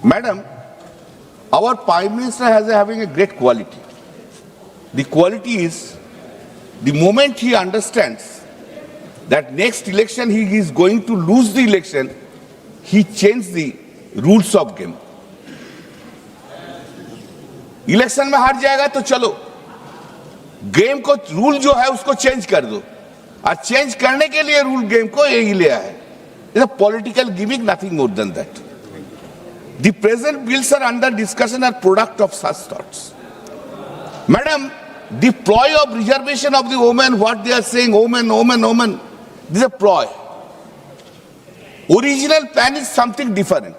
Madam, our Prime Minister has having a great quality. The quality is the moment he understands that next election he is going to lose the election, he changed the rules of game. Election में हार जाएगा तो चलो, game को rule जो है उसको change कर दो, और चेंज करने के लिए रूल गेम को यही लिया है. It's a political gimmick, nothing more than that. The present bills are under discussion are product of such thoughts. Madam, the ploy of reservation of the women, what they are saying, women, this is a ploy. Original plan is something different.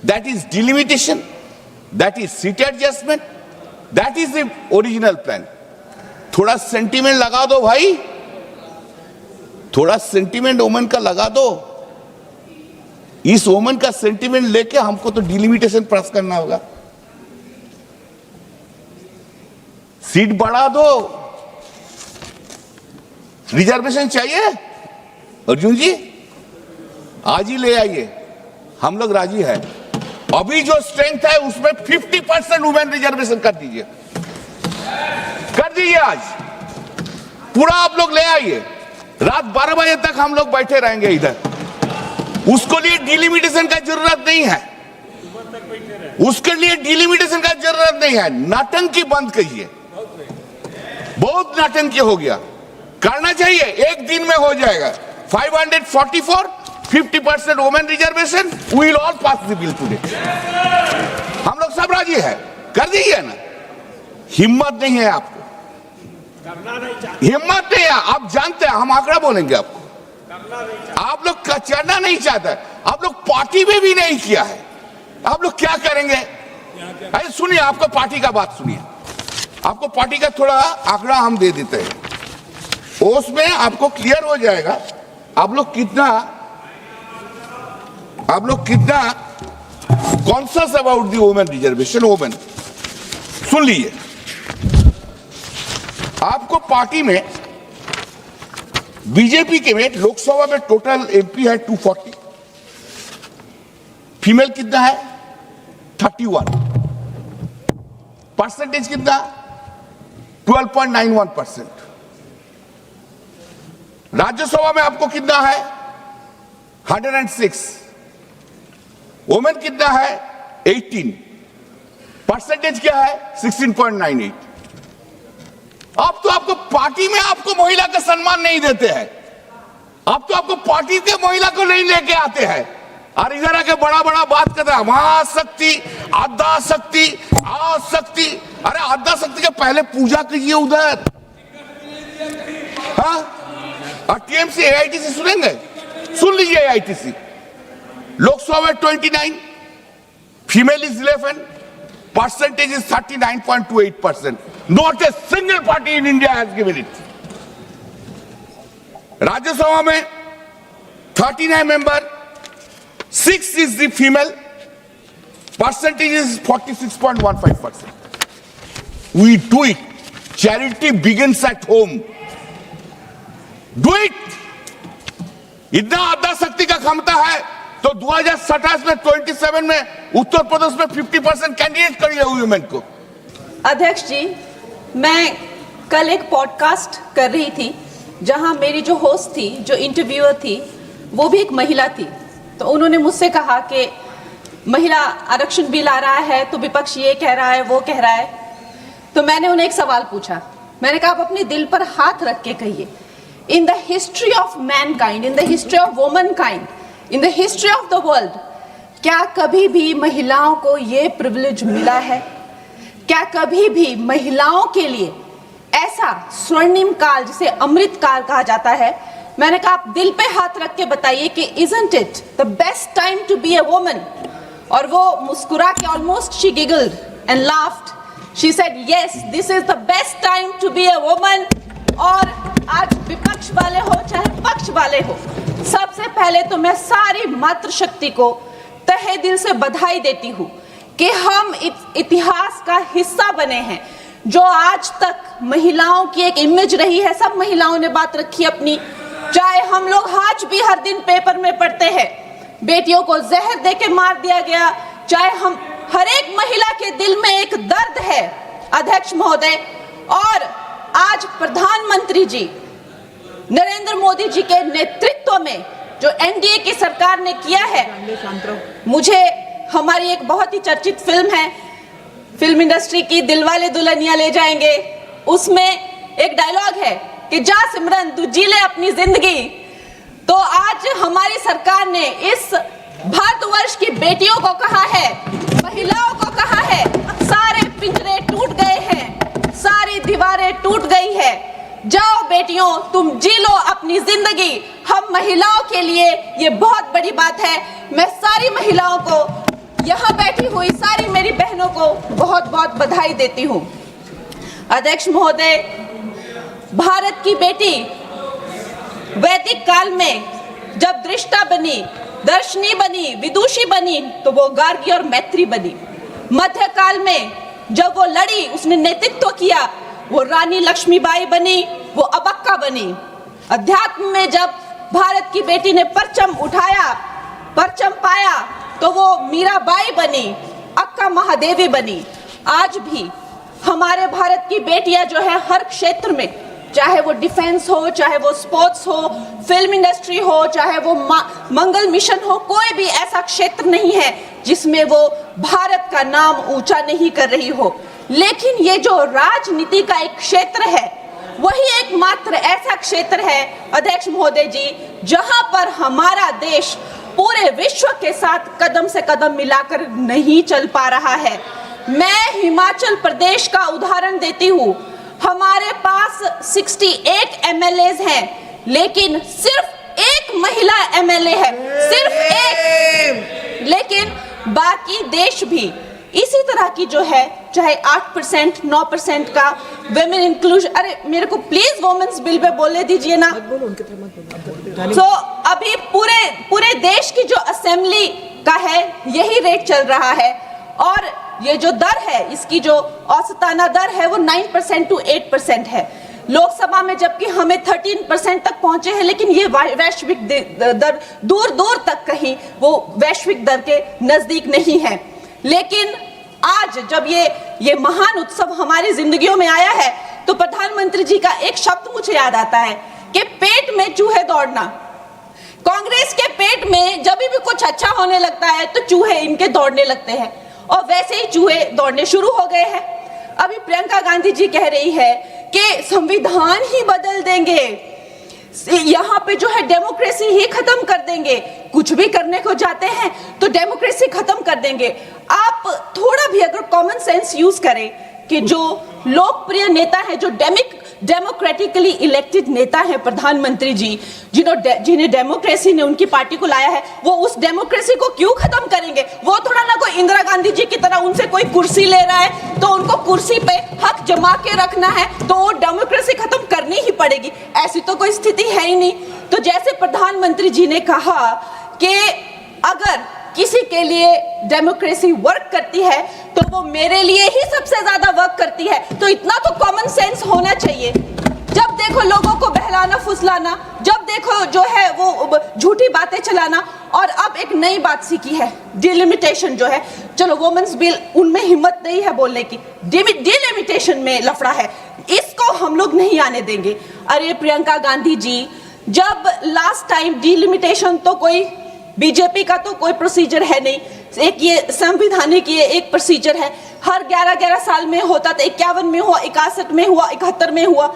That is delimitation, that is seat adjustment, that is the original plan. थोड़ा sentiment लगा दो भाई, थोड़ा sentiment women का लगा दो. इस women का सेंटिमेंट लेके हमको तो डिलिमिटेशन पास करना होगा. सीट बढ़ा दो, रिजर्वेशन चाहिए अर्जुन जी, आज ही ले आइए, हम लोग राजी है. अभी जो स्ट्रेंथ है उसमें 50% वुमेन रिजर्वेशन कर दीजिए, आज पूरा आप लोग ले आइए. रात 12 बजे तक हम लोग बैठे रहेंगे इधर. उसको लिए डिलिमिटेशन का जरूरत नहीं है, उसके लिए डिलिमिटेशन का जरूरत नहीं है. नाटंकी बंद कीजिए, बहुत नाटंकी हो गया. करना चाहिए, एक दिन में हो जाएगा. 544, 50% women reservation, we will all pass the bill today. हम लोग सब राजी है, कर दीजिए ना. हिम्मत नहीं है आपको, हिम्मत नहीं है. आप जानते हैं हम आंकड़ा बोलेंगे आपको. आप लोग कचरना नहीं चाहते, आप लोग पार्टी में भी नहीं किया है. आप लोग क्या करेंगे? अरे सुनिए, आपको पार्टी का बात सुनिए, आपको पार्टी का थोड़ा आंकड़ा हम दे देते हैं, उसमें आपको क्लियर हो जाएगा आप लोग कितना conscious about the women reservation. Women सुन लीजिए, आपको पार्टी में बीजेपी के में लोकसभा में टोटल एमपी है 240, फीमेल कितना है 31, परसेंटेज कितना 12.91%. राज्यसभा में आपको कितना है 106, वुमेन कितना है 18, परसेंटेज क्या है 16.98. अब तो आपको पार्टी में आपको महिला का सम्मान नहीं देते हैं, अब तो आपको पार्टी के महिला को नहीं लेके आते हैं, और इधर आके बड़ा बड़ा बात करते हैं महाशक्ति, आद्या शक्ति, आशक्ति. अरे आद्या शक्ति के पहले पूजा कीजिए उधर. हाँ, और टीएमसी एआईटीसी सुनेंगे, सुन लीजिए. एआईटीसी लोकसभा में 29, female is 11, percentage is 39.28%. Not a single party in India has given it. Rajya Sabha में 39 member, 6 is the female, percentage is 46.15%. We do it. Charity begins at home. Do it. इतना आद्या शक्ति का क्षमता है तो 2027 में 27 में उत्तर प्रदेश में 50% कैंडिडेट करिए वुमेन को. अध्यक्ष जी, मैं कल एक पॉडकास्ट कर रही थी जहां मेरी जो होस्ट थी, जो इंटरव्यूअर थी, वो भी एक महिला थी. तो उन्होंने मुझसे कहा कि महिला आरक्षण बिल आ रहा है तो विपक्ष ये कह रहा है, वो कह रहा है. तो मैंने उन्हें एक सवाल पूछा. मैंने कहा, आप अपने दिल पर हाथ रख के कहिए, in the history of mankind, in the history of womankind, in the history of the world, क्या कभी भी महिलाओं को ये प्रिविलेज मिला है? क्या कभी भी महिलाओं के लिए ऐसा स्वर्णिम काल, जिसे अमृत काल कहा जाता है? मैंने कहा, आप दिल पे हाथ रख के बताइए कि isn't it the best time to be a woman? और वो मुस्कुरा के, almost she giggled and laughed. She said, yes, this is the best time to be a woman. और आज विपक्ष वाले हो चाहे पक्ष वाले हो, सबसे पहले तो मैं सारी मातृशक्ति को तहे दिल से बधाई देती हूँ कि हम इतिहास का हिस्सा बने हैं. जो आज तक महिलाओं की एक इमेज रही है, सब महिलाओं ने बात रखी अपनी. चाहे हम लोग आज भी हर दिन पेपर में पढ़ते हैं, बेटियों को जहर देके मार दिया गया, चाहे हम हर एक महिला के दिल में एक दर्द है अध्यक्ष महोदय। और आज प्रधानमंत्री जी नरेंद्र मोदी जी के नेतृत्व में जो एनडीए की सरकार ने किया है, मुझे हमारी एक बहुत ही चर्चित फिल्म है फिल्म इंडस्ट्री की, दिलवाले दुल्हनिया ले जाएंगे, उसमें एक डायलॉग है कि जा सिमरन तू जी ले अपनी जिंदगी। तो आज हमारी सरकार ने इस भारतवर्ष की बेटियों को कहा है, महिलाओं को कहा है, सारे पिंजरे टूट गए हैं, सारी दीवारें टूट गई है, जाओ बेटियों तुम जी लो अपनी जिंदगी। हम महिलाओं के लिए ये बहुत बड़ी बात है। मैं सारी महिलाओं को, यहाँ बैठी हुई सारी मेरी बहनों को बहुत बहुत बधाई देती हूँ। अध्यक्ष महोदय, भारत की बेटी वैदिक काल में जब दृष्टा बनी, दर्शनी बनी, विदुषी बनी, तो वो गार्गी और मैत्री बनी। मध्यकाल में जब वो लड़ी, उसने नेतृत्व किया, वो रानी लक्ष्मीबाई बनी, वो अबक्का बनी। अध्यात्म में जब भारत की बेटी ने परचम उठाया, परचम पाया, तो वो मीराबाई बनी, अक्का महादेवी बनी। आज भी हमारे भारत की बेटियां जो है हर क्षेत्र में, चाहे वो डिफेंस हो, चाहे वो स्पोर्ट्स हो, फिल्म इंडस्ट्री हो, चाहे वो मंगल मिशन हो, कोई भी ऐसा क्षेत्र नहीं है जिसमें वो भारत का नाम ऊंचा नहीं कर रही हो। लेकिन ये जो राजनीति का एक क्षेत्र है, वही एकमात्र ऐसा क्षेत्र है अध्यक्ष महोदय जी, जहां पर हमारा देश पूरे विश्व के साथ कदम से कदम मिलाकर नहीं चल पा रहा है। मैं हिमाचल प्रदेश का उदाहरण देती हूँ। हमारे पास 68 एमएलएज हैं, लेकिन सिर्फ एक महिला एमएलए है, सिर्फ एक। लेकिन बाकी देश भी इसी तरह की जो है, चाहे 8%, 9% का वुमेन इंक्लूजन, अरे मेरे को प्लीज वुमेन्स बिल पे बोलने दीजिए ना। तो अभी पूरे देश की जो असेंबली का है यही रेट चल रहा है, और ये जो दर है, इसकी जो औसताना दर है वो 9% to 8% है। लोकसभा में जबकि हमें 13% तक पहुंचे हैं, लेकिन ये वैश्विक दर दूर दूर तक कहीं वो वैश्विक दर के नजदीक नहीं है। लेकिन आज जब ये महान उत्सव हमारी जिंदगियों में आया है, तो प्रधानमंत्री जी का एक शब्द मुझे याद आता है कि पेट में चूहे दौड़ना। कांग्रेस के पेट में जब भी कुछ अच्छा होने लगता है तो चूहे इनके दौड़ने लगते हैं, और वैसे ही चूहे दौड़ने शुरू हो गए हैं। अभी प्रियंका गांधी जी कह रही है कि संविधान ही बदल देंगे, यहाँ पे जो है डेमोक्रेसी ही खत्म कर देंगे, कुछ भी करने को जाते हैं तो डेमोक्रेसी खत्म कर देंगे। आप थोड़ा भी अगर कॉमन सेंस यूज करें कि जो लोकप्रिय नेता है, जो डेमोक्रेटिकली इलेक्टेड नेता है प्रधानमंत्री जी, जिन्हें डेमोक्रेसी ने उनकी पार्टी को लाया है, वो उस डेमोक्रेसी को क्यों खत्म करेंगे? वो थोड़ा ना कोई इंदिरा गांधी जी की तरह उनसे कोई कुर्सी ले रहा है तो उनको कुर्सी पे हक जमा के रखना है, तो वो डेमोक्रेसी खत्म करनी ही पड़ेगी। ऐसी तो कोई स्थिति है ही नहीं। तो जैसे प्रधानमंत्री जी ने कहा कि अगर किसी के लिए डेमोक्रेसी वर्क करती है तो वो मेरे लिए ही सबसे ज्यादा वर्क करती है, तो इतना तो कॉमन सेंस होना चाहिए। जब देखो लोगों को बहलाना फुसलाना, जब देखो जो है वो झूठी बातें चलाना, और अब एक नई बात सीखी है डिलिमिटेशन जो है। चलो वुमेन्स बिल, उनमें हिम्मत नहीं है बोलने की, डिलिमिटेशन में लफड़ा है, इसको हम लोग नहीं आने देंगे। अरे प्रियंका गांधी जी, जब लास्ट टाइम डिलिमिटेशन, तो कोई बीजेपी का तो कोई प्रोसीजर है नहीं, एक ये संवैधानिक ये एक प्रोसीजर है, हर 11-11 साल में होता था, 51 में हुआ, 61 में हुआ, 71 में हुआ।